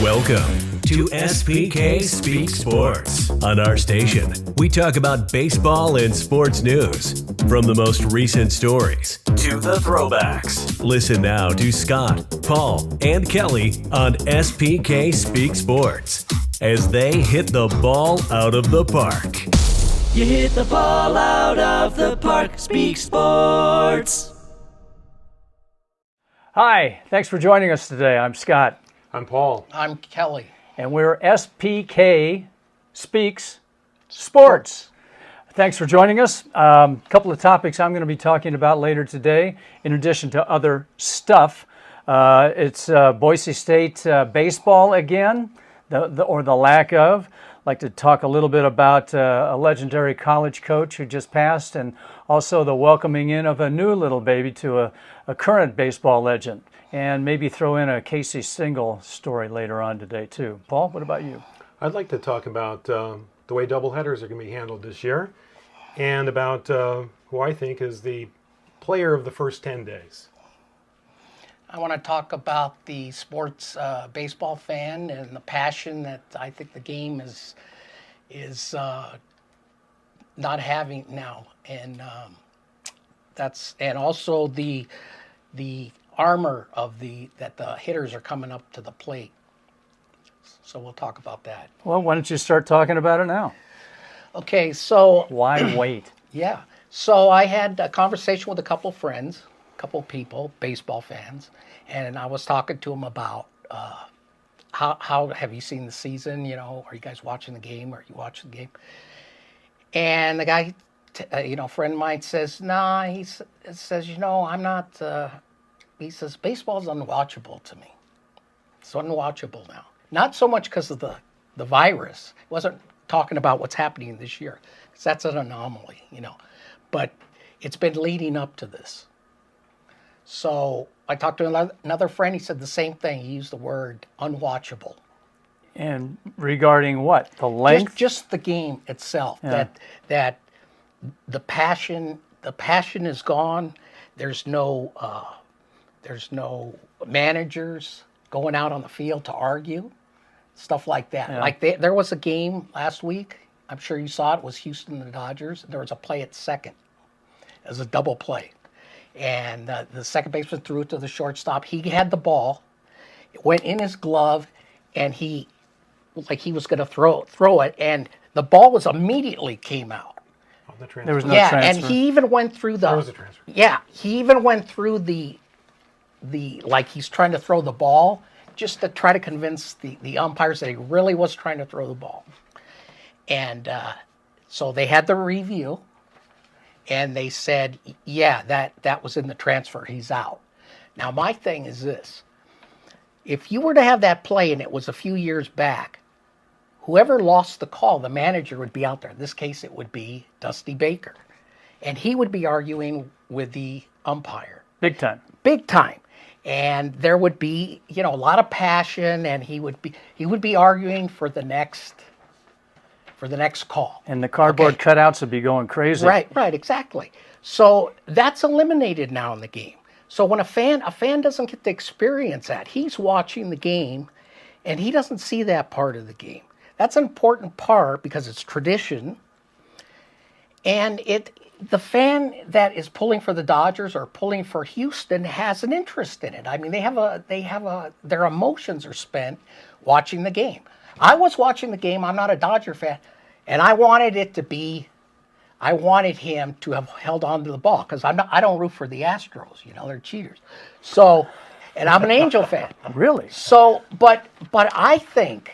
Welcome to SPK Speak Sports. On our station, we talk about baseball and sports news, from the most recent stories to the throwbacks. Listen now to Scott, Paul, and Kelly on SPK Speak Sports as they hit the ball out of the park. You hit the ball out of the park, Speak Sports. Hi, thanks for joining us today. I'm Scott. I'm Paul. I'm Kelly. And we're SPK Speaks Sports. Thanks for joining us. A couple of topics I'm going to be talking about later today, in addition to other stuff. It's Boise State baseball again, the lack of. I'd like to talk a little bit about a legendary college coach who just passed, and also the welcoming in of a new little baby to a current baseball legend. And maybe throw in a Casey Stengel story later on today, too. Paul, what about you? I'd like to talk about the way doubleheaders are going to be handled this year, and about who I think is the player of the first 10 days. I want to talk about the sports baseball fan and the passion that I think the game is not having now, and and also the armor of that the hitters are coming up to the plate. So we'll talk about that. Well, why don't you start talking about it now? Okay, so why wait? Yeah. So I had a conversation with a couple friends, a couple people, baseball fans, and I was talking to them about how have you seen the season? You know, are you guys watching the game? Are you watching the game? And the guy, friend of mine says, nah, he says, I'm not. He says, baseball's unwatchable to me. It's unwatchable now. Not so much because of the virus. He wasn't talking about what's happening this year, because that's an anomaly, But it's been leading up to this. So I talked to another friend. He said the same thing. He used the word unwatchable. And regarding what? The length? Just the game itself. Yeah. That the passion is gone. There's no managers going out on the field to argue, stuff like that. Yeah. Like there was a game last week, I'm sure you saw it was Houston and the Dodgers. There was a play at second. It was a double play. And the second baseman threw it to the shortstop. He had the ball. It went in his glove, and he was going to throw it, and the ball immediately came out. There was no transfer. transfer. And he even went through There was a transfer. Yeah, he even went through the he's trying to throw the ball, just to try to convince the umpires that he really was trying to throw the ball. And so they had the review, and they said, yeah, that was in the transfer. He's out. Now, my thing is this. If you were to have that play and it was a few years back, whoever lost the call, the manager would be out there. In this case, it would be Dusty Baker. And he would be arguing with the umpire. Big time. Big time. And there would be, a lot of passion, and he would be arguing for the next call. And the cardboard cutouts would be going crazy. Right, exactly. So that's eliminated now in the game. So when a fan doesn't get to experience that, he's watching the game, and he doesn't see that part of the game. That's an important part because it's tradition, and the fan that is pulling for the Dodgers or pulling for Houston has an interest in it. I mean, their emotions are spent watching the game. I was watching the game. I'm not a Dodger fan, and I wanted him to have held on to the ball because I don't root for the Astros. They're cheaters. So, and I'm an Angel fan. Really? So, but I think,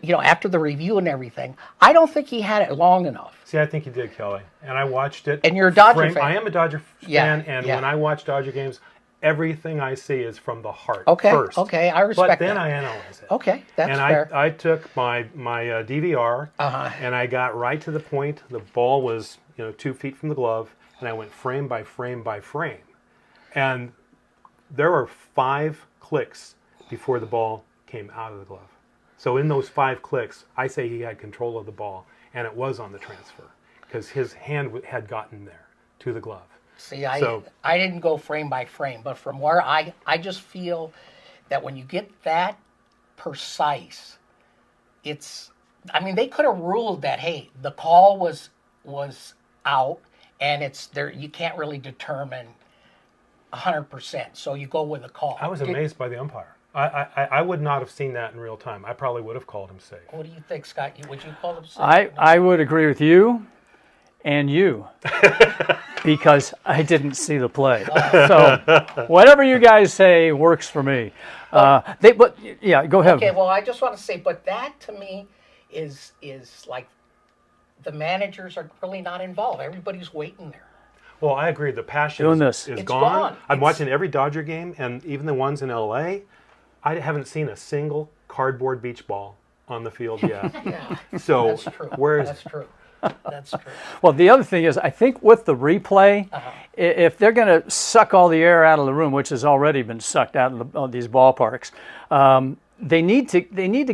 after the review and everything, I don't think he had it long enough. See, I think you did, Kelly. And I watched it. And you're a Dodger fan. I am a Dodger fan, and when I watch Dodger games, everything I see is from the heart first. Okay, I respect that. But then I analyze it. Okay, that's fair. fair. I took my DVR, and I got right to the point. The ball was 2 feet from the glove, and I went frame by frame by frame. And there were 5 clicks before the ball came out of the glove. So in those 5 clicks, I say he had control of the ball, and it was on the transfer because his hand had gotten there to the glove. See, I didn't go frame by frame, but from where I just feel that when you get that precise. I mean, they could have ruled that, hey, the call was out, and it's there. You can't really determine 100%, so you go with a call. I was amazed by the umpire. I would not have seen that in real time. I probably would have called him safe. What do you think, Scott? Would you call him safe? I would agree with you and you because I didn't see the play. So whatever you guys say works for me. But yeah, go ahead. Okay, well, I just want to say, but that to me is like the managers are really not involved. Everybody's waiting there. Well, I agree. The passion is It's gone. gone. I'm watching every Dodger game, and even the ones in LA. I haven't seen a single cardboard beach ball on the field yet. Yeah, So that's true. where is That's true. That's true. Well, the other thing is, I think with the replay, if they're going to suck all the air out of the room, which has already been sucked out of these ballparks, they need to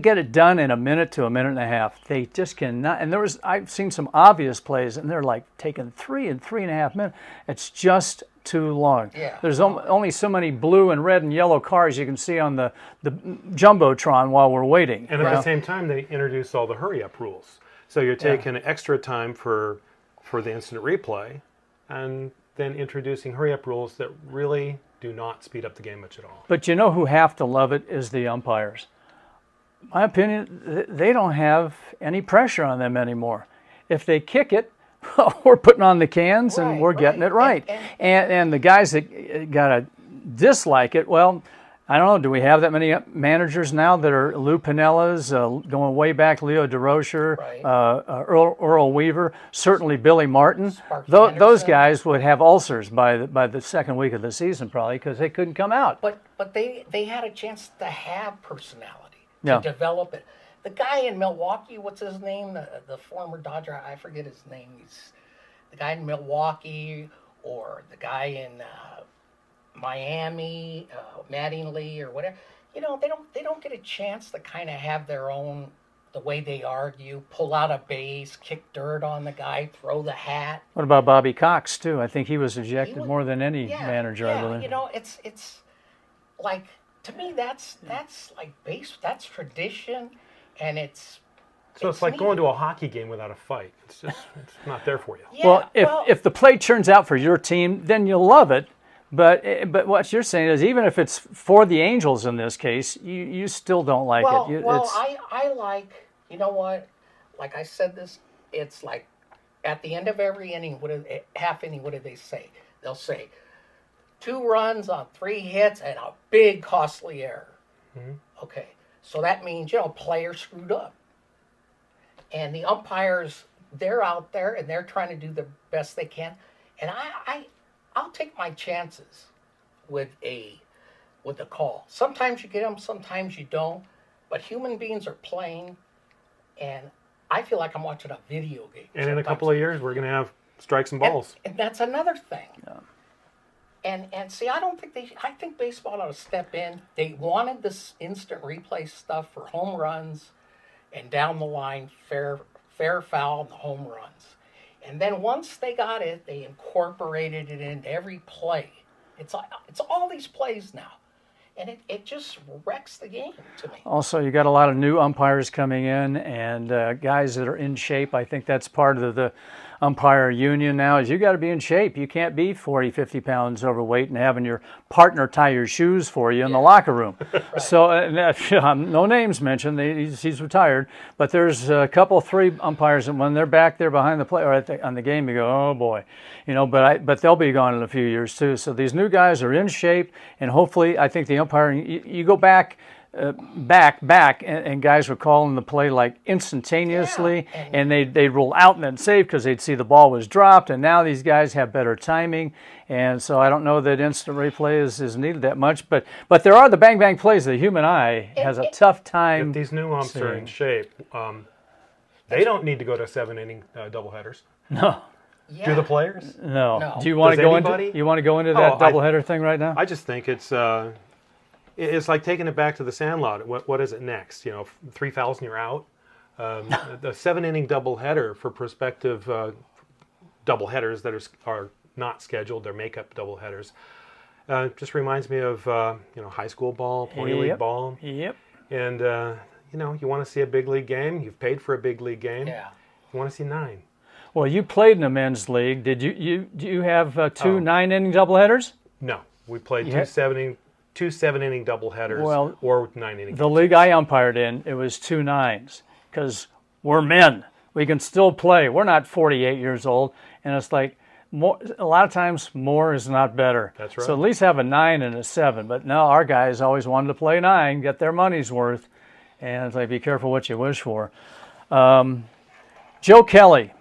get it done in a minute to a minute and a half. They just cannot. And I've seen some obvious plays, and they're like taking 3 and 3.5 minutes. It's just too long. Yeah. There's only so many blue and red and yellow cars you can see on the jumbotron while we're waiting. And at the same time, they introduced all the hurry-up rules. So you're taking extra time for the instant replay, and then introducing hurry-up rules that really do not speed up the game much at all. But you know who have to love it is the umpires. My opinion, they don't have any pressure on them anymore. If they kick it, we're putting on the cans and we're getting it right. And the guys that got to dislike it, well, I don't know, do we have that many managers now that are Lou Pinellas, going way back, Leo DeRocher, Earl Weaver, certainly Billy Martin. Those guys would have ulcers by the second week of the season probably because they couldn't come out. But they had a chance to have personality, to develop it. The guy in Milwaukee, what's his name? The former Dodger, I forget his name. He's the guy in Milwaukee, or the guy in Miami, Mattingly or whatever. You know, they don't get a chance to kind of have their own, the way they argue, pull out a base, kick dirt on the guy, throw the hat. What about Bobby Cox too? I think he was ejected more than any manager, I believe. You know, it's like, to me that's like that's tradition, and it's like going to a hockey game without a fight. It's not there for you. Yeah, well, if the play turns out for your team, then you'll love it. But what you're saying is, even if it's for the Angels in this case, you still don't like it. I like, you know what? Like I said this, it's like at the end of every inning, half inning, what do they say? They'll say 2 runs on 3 hits and a big costly error. Mm-hmm. Okay, so that means, you know, player screwed up. And the umpires, they're out there and they're trying to do the best they can. And I'll take my chances with a call. Sometimes you get them, sometimes you don't. But human beings are playing, and I feel like I'm watching a video game. And sometimes. In a couple of years, we're going to have strikes and balls. And that's another thing. Yeah. And see, I think baseball ought to step in. They wanted this instant replay stuff for home runs and down the line, fair foul and the home runs. And then once they got it, they incorporated it into every play. It's all these plays now. And it just wrecks the game to me. Also, you got a lot of new umpires coming in and guys that are in shape. I think that's part of the umpire union now is you got to be in shape. You can't be 40, 50 pounds overweight and having your partner tie your shoes for you in the locker room. Right. So no names mentioned. He's retired. But there's a couple, 3 umpires, and when they're back there behind the play or on the game, you go, oh boy, you know. But they'll be gone in a few years too. So these new guys are in shape, and hopefully, I think the umpiring. You go back. And guys were calling the play like instantaneously, and they'd roll out and then save because they'd see the ball was dropped, and now these guys have better timing, and so I don't know that instant replay is needed that much, but there are the bang plays the human eye has a tough time. If these new umps are in shape, they don't need to go to 7-inning doubleheaders. No. Yeah. Do the players? No. Do you want to go into that doubleheader thing right now? I just think it's like taking it back to the Sandlot. What is it next? You know, 3 fouls and you're out. The 7-inning doubleheader for prospective doubleheaders that are not scheduled, they're makeup doubleheaders. Just reminds me of high school ball, pony league ball. Yep. And, you want to see a big league game. You've paid for a big league game. Yeah. You want to see 9. Well, you played in the men's league. Did do you have 2 9-inning doubleheaders? No. We played Yeah. two 7-inning doubleheaders or 9-inning. The league I umpired in, it was 2 9s because we're men. We can still play. We're not 48 years old. And it's like, a lot of times more is not better. That's right. So at least have a 9 and a 7. But no, our guys always wanted to play 9, get their money's worth. And it's like, be careful what you wish for. Joe Kelly.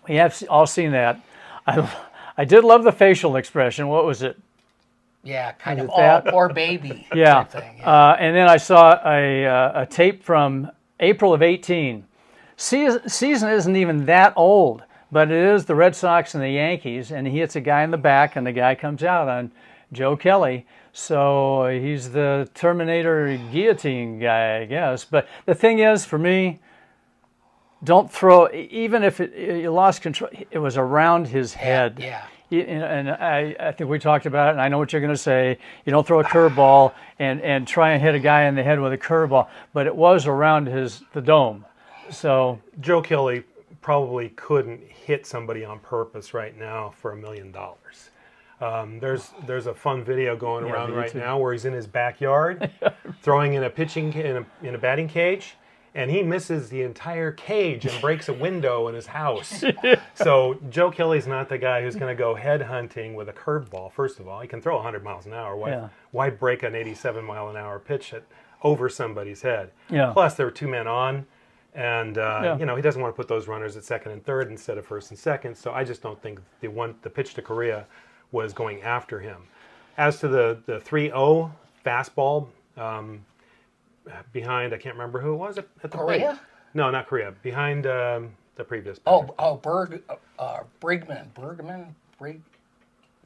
We have all seen that. I did love the facial expression. What was it? Yeah, kind of, that? poor baby Yeah. type thing. Yeah. And then I saw a tape from April of 18. Season isn't even that old, but it is the Red Sox and the Yankees, and he hits a guy in the back, and the guy comes out on Joe Kelly. So he's the Terminator guillotine guy, I guess. But the thing is, for me, don't throw, even if you lost control, it was around his head. Yeah. And I think we talked about it, and I know what you're going to say. You don't throw a curveball and try and hit a guy in the head with a curveball, but it was around the dome. So Joe Kelly probably couldn't hit somebody on purpose right now for $1 million. There's a fun video going around right now where he's in his backyard throwing in a batting cage, and he misses the entire cage and breaks a window in his house. So Joe Kelly's not the guy who's going to go head hunting with a curveball. First of all, he can throw 100 miles an hour. Why break an 87-mile-an-hour pitch over somebody's head? Yeah. Plus, there were 2 men on, and he doesn't want to put those runners at second and third instead of first and second. So I just don't think the pitch to Correa was going after him. As to the 3-0 fastball. Behind, I can't remember who it was at the Correa? No, not Correa. Behind the previous. Bergman,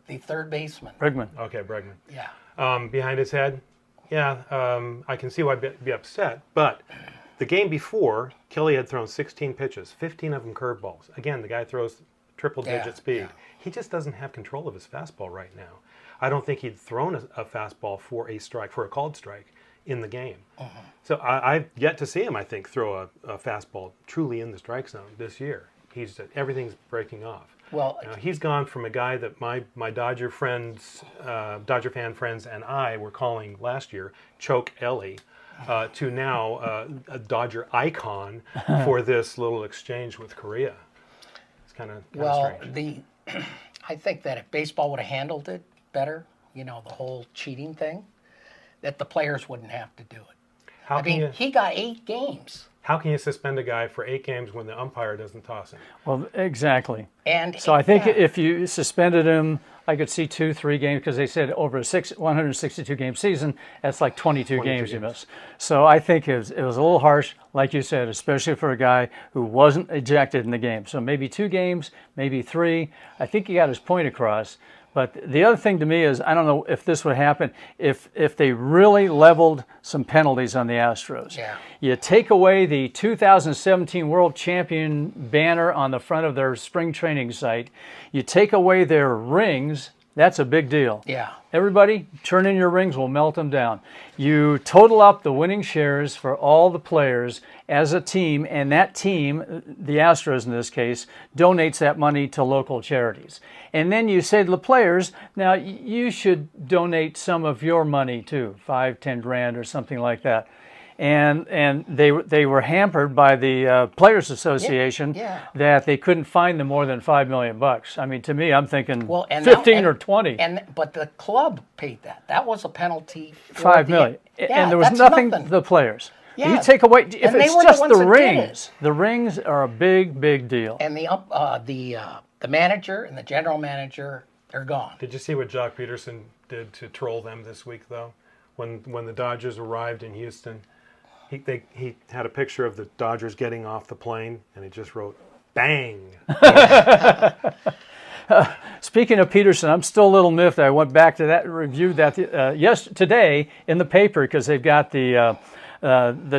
the third baseman. Bregman. Okay, Bregman. Yeah. Behind his head. Yeah, I can see why I'd be upset. But the game before, Kelly had thrown 16 pitches, 15 of them curveballs. Again, the guy throws triple-digit speed. Yeah. He just doesn't have control of his fastball right now. I don't think he'd thrown a fastball for a called strike in the game. So I've yet to see him, I think, throw a fastball truly in the strike zone this year. Everything's breaking off. Well, he's gone from a guy that my Dodger fan friends, and I were calling last year Choke Ellie, to now a Dodger icon for this little exchange with Correa. It's kind of strange. I think that if baseball would have handled it better, the whole cheating thing, that the players wouldn't have to do it. He got 8 games. How can you suspend a guy for 8 games when the umpire doesn't toss him? Well, exactly. And so I think if you suspended him, I could see 2-3 games because they said over a 162-game season, that's like 22 games you miss. So I think it was a little harsh, like you said, especially for a guy who wasn't ejected in the game. So maybe 2 games, maybe 3. I think he got his point across. But the other thing to me is, I don't know if this would happen if they really leveled some penalties on the Astros. Yeah. You take away the 2017 World Champion banner on the front of their spring training site. You take away their rings. That's a big deal. Yeah. Everybody, turn in your rings. We'll melt them down. You total up the winning shares for all the players as a team, and that team, the Astros in this case, donates that money to local charities. And then you say to the players, now you should donate some of your money too, 5-10 grand or something like that. And they were hampered by the Players Association that they couldn't fine them more than $5 million. I mean, to me, I'm thinking 15 or 20. But the club paid that. That was a penalty. $5 million. And there was nothing to the players. Yeah. You take away, if it's just the rings, the rings are a big, big deal. And the manager and the general manager, they're gone. Did you see what Jock Peterson did to troll them this week, though? When the Dodgers arrived in Houston, he had a picture of the Dodgers getting off the plane, and he just wrote, "Bang." Speaking of Peterson, I'm still a little miffed. I went back to that, reviewed that today in the paper because they've got the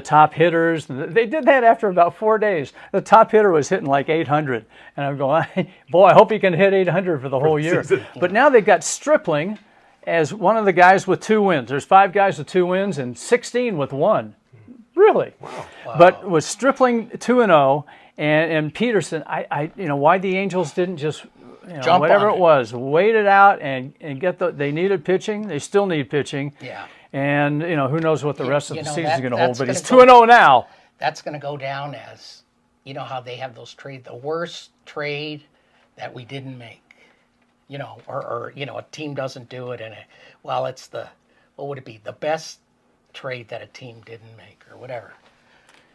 top hitters. They did that after about 4 days. The top hitter was hitting like 800. And I'm going, boy, I hope he can hit 800 for the whole year. But now they've got Stripling, as one of the guys with 2 wins. There's 5 guys with 2 wins and 16 with 1. Really? Wow. But with Stripling 2-0 and Peterson, I why the Angels didn't just Jump whatever on it was, wait it out and get they needed pitching. They still need pitching. Yeah. And who knows what the rest of the season is going to hold. But he's 2-0 now. That's going to go down as, how they have those trades, the worst trade that we didn't make. Or a team doesn't do it, and it's what would it be? The best trade that a team didn't make, or whatever,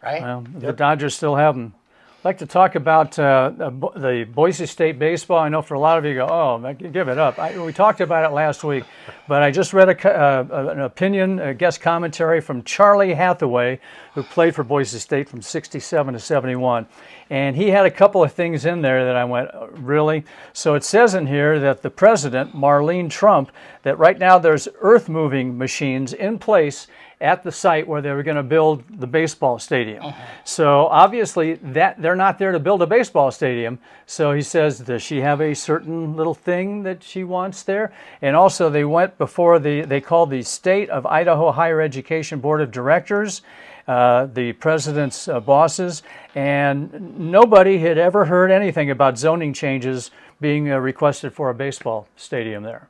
right? Well, the Dodgers still have them. I'd like to talk about the Boise State baseball. I know for a lot of you go, oh, give it up. We talked about it last week, but I just read an opinion, a guest commentary from Charlie Hathaway, who played for Boise State from 67 to 71. And he had a couple of things in there that I went, really? So it says in here that the president, Marlene Trump, that right now there's earth-moving machines in place at the site where they were going to build the baseball stadium. So obviously that they're not there to build a baseball stadium. So he says, does she have a certain little thing that she wants there? And also they went before they called the State of Idaho Higher Education Board of Directors, the president's bosses, and nobody had ever heard anything about zoning changes being requested for a baseball stadium there.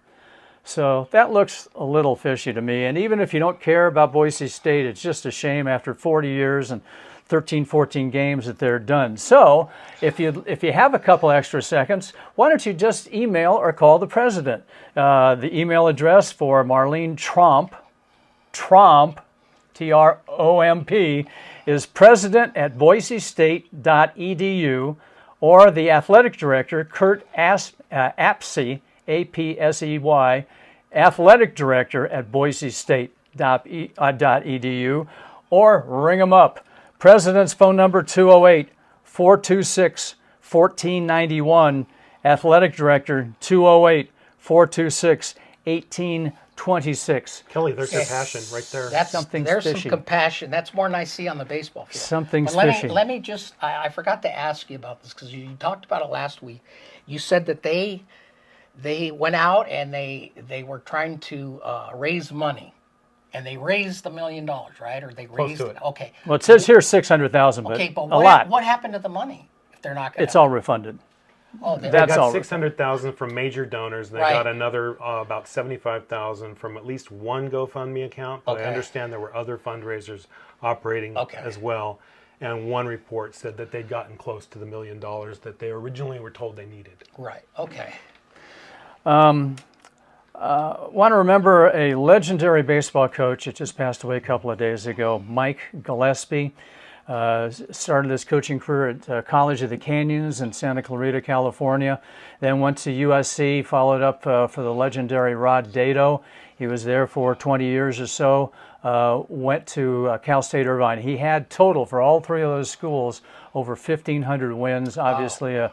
So that looks a little fishy to me. And even if you don't care about Boise State, it's just a shame after 40 years and 13, 14 games that they're done. So if you have a couple extra seconds, why don't you just email or call the president? The email address for Marlene Trump, Tromp, is president@boisestate.edu, or the athletic director, Kurt Apsey, APSEY, athletic director at boisestate.edu, or ring them up. President's phone number 208-426-1491, athletic director 208-426-1826. Kelly, there's compassion right there. There's fishy. some compassion. That's more than I see on the baseball field. Something's fishy. fishy. Let me just, I forgot to ask you about this because you talked about it last week. You said that they went out and they were trying to raise money, and they raised $1 million, right? Or they raised to it. Okay. Well, it says here 600,000, but, Okay, but a lot. what happened to the money if they're not going to? It's all refunded. Oh, They That's all. got 600,000 from major donors, and they Right. got another about 75,000 from at least one GoFundMe account. But Okay. I understand there were other fundraisers operating as well. And one report said that they'd gotten close to the $1 million that they originally were told they needed. Right. Okay. Want to remember a legendary baseball coach that just passed away a couple of days ago, Mike Gillespie. Started his coaching career at College of the Canyons in Santa Clarita, California. Then went to USC, followed up for the legendary Rod Dato. He was there for 20 years or so. Went to Cal State Irvine. He had total for all 3 of those schools over 1,500 wins. Obviously a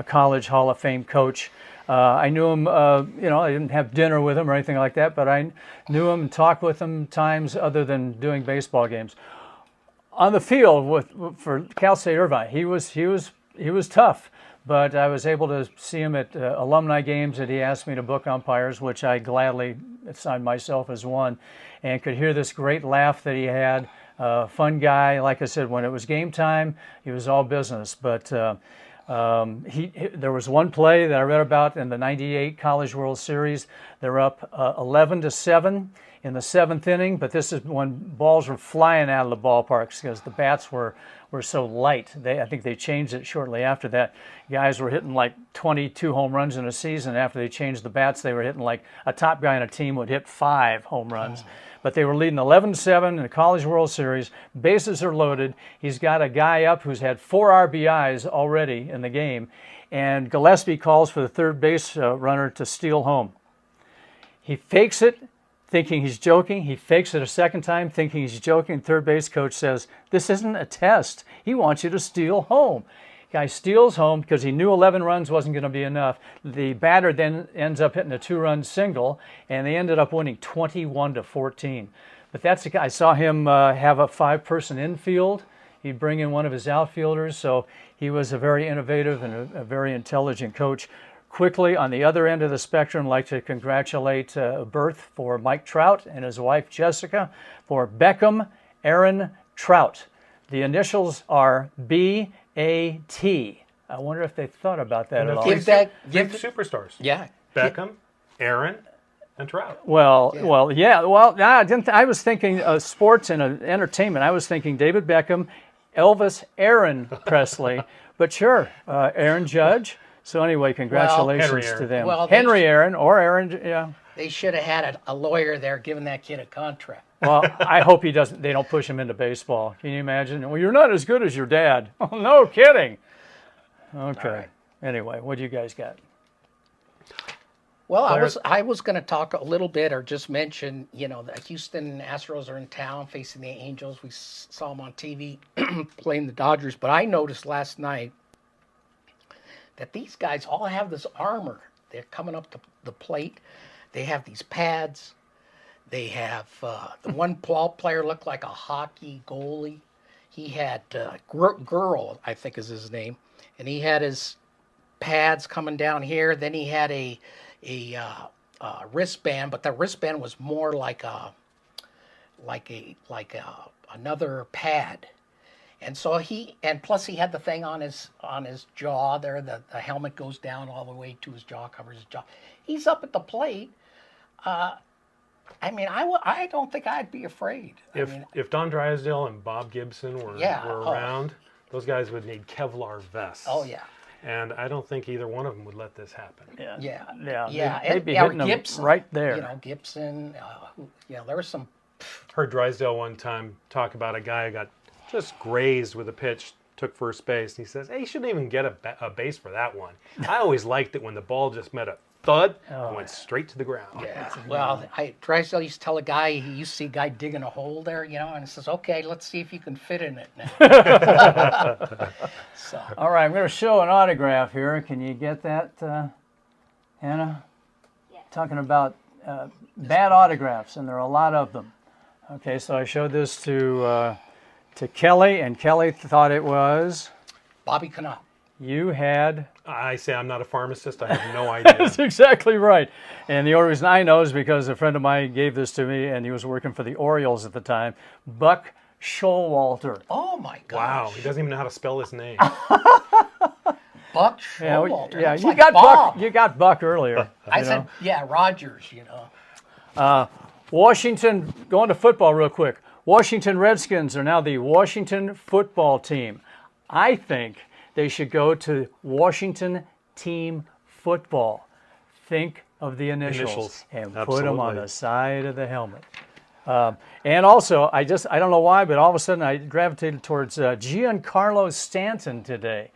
college Hall of Fame coach. I knew him, I didn't have dinner with him or anything like that, but I knew him and talked with him times other than doing baseball games. On the field for Cal State Irvine, he was tough, but I was able to see him at alumni games that he asked me to book umpires, which I gladly assigned myself as one, and could hear this great laugh that he had. Fun guy. Like I said, when it was game time, he was all business, but there was one play that I read about in the '98 College World Series. They're up 11-7 in the 7th inning, but this is when balls were flying out of the ballparks because the bats were so light. I think they changed it shortly after that. Guys were hitting like 22 home runs in a season. After they changed the bats, they were hitting like a top guy on a team would hit 5 home runs. But they were leading 11-7 in the College World Series. Bases are loaded. He's got a guy up who's had 4 RBIs already in the game. And Gillespie calls for the third base runner to steal home. He fakes it, thinking he's joking. He fakes it a second time, thinking he's joking. Third base coach says, "This isn't a test. He wants you to steal home." Guy steals home because he knew 11 runs wasn't going to be enough. The batter then ends up hitting a 2-run single, and they ended up winning 21-14. But that's the guy. I saw him have a 5-person infield. He'd bring in one of his outfielders, so he was a very innovative and a very intelligent coach. Quickly, on the other end of the spectrum, I'd like to congratulate a birth for Mike Trout and his wife Jessica for Beckham Aaron Trout. The initials are B-A-T. I wonder if they thought about that at all. Give superstars. Yeah. Beckham, Aaron, and Trout. Well, I didn't. I was thinking sports and entertainment. I was thinking David Beckham, Elvis Aaron Presley, but sure, Aaron Judge. So anyway, congratulations to them. Well, Henry Aaron or Aaron, yeah. They should have had a lawyer there giving that kid a contract. Well, I hope he doesn't. They don't push him into baseball. Can you imagine? Well, you're not as good as your dad. Oh, no kidding. Okay. Right. Anyway, what do you guys got? Well, I was going to talk a little bit, or just mention, the Houston Astros are in town facing the Angels. We saw them on TV playing the Dodgers, but I noticed last night that these guys all have this armor. They're coming up to the plate. They have these pads. They have the one ball player looked like a hockey goalie. He had Girl, I think is his name, and he had his pads coming down here. Then he had a wristband, but the wristband was more like another pad. And so plus he had the thing on his jaw there. The helmet goes down all the way to his jaw, covers his jaw. He's up at the plate. I don't think I'd be afraid. If Don Drysdale and Bob Gibson were around, those guys would need Kevlar vests. Oh yeah. And I don't think either one of them would let this happen. Yeah. They'd be hitting Gibson, them right there. Gibson. There was some. Heard Drysdale one time talk about a guy who got just grazed with a pitch, took first base, and he says, "Hey, you shouldn't even get a base for that one. I always liked it when the ball just met a thud and went straight to the ground." Yeah. Well, Drysdale used to tell a guy, he used to see a guy digging a hole there, and he says, "Okay, let's see if you can fit in it now." So. All right, I'm going to show an autograph here. Can you get that, Hannah? Yeah. Talking about bad autographs, and there are a lot of them. Okay, so I showed this to Kelly, and Kelly thought it was Bobby Cannot. You had. I say I'm not a pharmacist. I have no idea. That's exactly right. And the only reason I know is because a friend of mine gave this to me, and he was working for the Orioles at the time. Buck Showalter. Oh my gosh. Wow, he doesn't even know how to spell his name. Buck Showalter. Yeah, Looks you like got Bob. Buck. You got Buck earlier. I said, Rogers. Washington. Going to football real quick. Washington Redskins are now the Washington football team. I think they should go to Washington Team Football. Think of the initials. And put them on the side of the helmet. And also, I don't know why, but all of a sudden I gravitated towards Giancarlo Stanton today.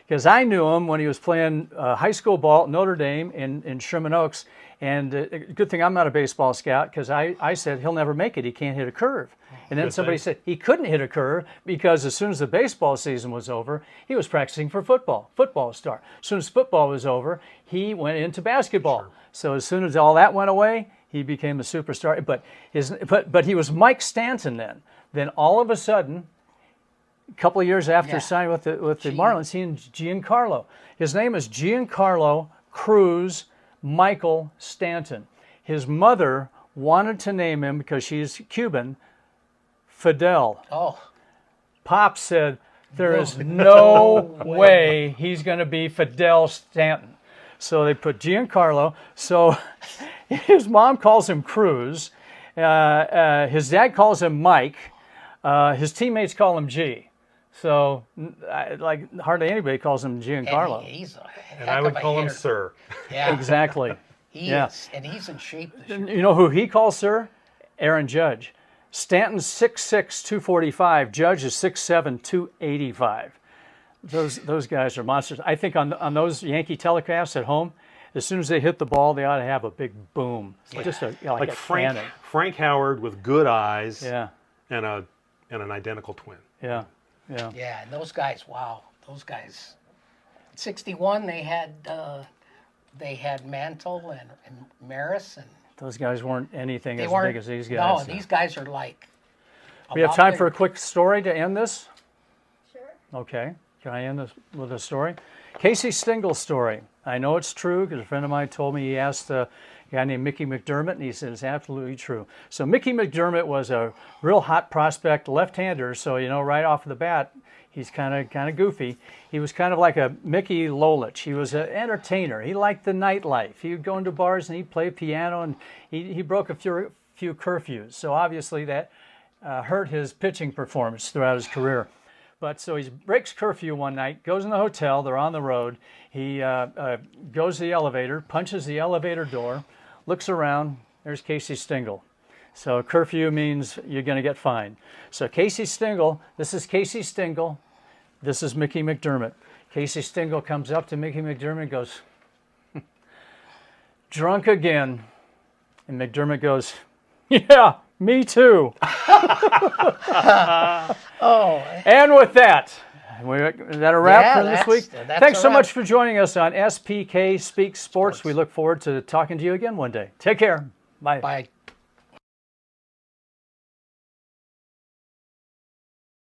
Because I knew him when he was playing high school ball at Notre Dame in Sherman Oaks. And good thing I'm not a baseball scout, because I said he'll never make it. He can't hit a curve. And then somebody said he couldn't hit a curve because as soon as the baseball season was over, he was practicing for football star. As soon as football was over, he went into basketball. Sure. So as soon as all that went away, he became a superstar. But he was Mike Stanton then. Then all of a sudden, a couple of years after signing with the Marlins, he and Giancarlo. His name is Giancarlo Cruz Michael Stanton. His mother wanted to name him, because she's Cuban, Fidel. Oh. Pop said, there is no way he's going to be Fidel Stanton. So they put Giancarlo. So his mom calls him Cruz. His dad calls him Mike. His teammates call him G. So, hardly anybody calls him Giancarlo. And I would call him Sir. Yeah. Exactly. He is, and he's in shape this year. You know who he calls Sir? Aaron Judge. Stanton's 6'6", 245. Judge is 6'7", 285. Those guys are monsters. I think on those Yankee telecasts at home, as soon as they hit the ball, they ought to have a big boom. Yeah. Just like a cannon. Frank Howard with good eyes. Yeah. And an identical twin. Yeah. Yeah, and those guys, wow, those guys. 61, they had Mantle and Maris, and those guys weren't anything as big as these guys. No, these guys are like. We have time for a quick story to end this. Sure. Okay. Can I end this with a story? Casey Stingel's story. I know it's true because a friend of mine told me he asked a guy named Mickey McDermott, and he said it's absolutely true. So Mickey McDermott was a real hot prospect left-hander, so right off the bat, he's kind of goofy. He was kind of like a Mickey Lolich. He was an entertainer. He liked the nightlife. He would go into bars and he'd play piano, and he broke a few curfews. So obviously that hurt his pitching performance throughout his career. But so he breaks curfew one night, goes in the hotel, they're on the road. He goes to the elevator, punches the elevator door, looks around, there's Casey Stengel. So curfew means you're going to get fined. So Casey Stengel, this is Casey Stengel, this is Mickey McDermott. Casey Stengel comes up to Mickey McDermott and goes, drunk again. And McDermott goes, yeah, me too. And with that, is that a wrap for this week? Thanks so much for joining us on SPK Speak Sports. We look forward to talking to you again one day. Take care. Bye. Bye.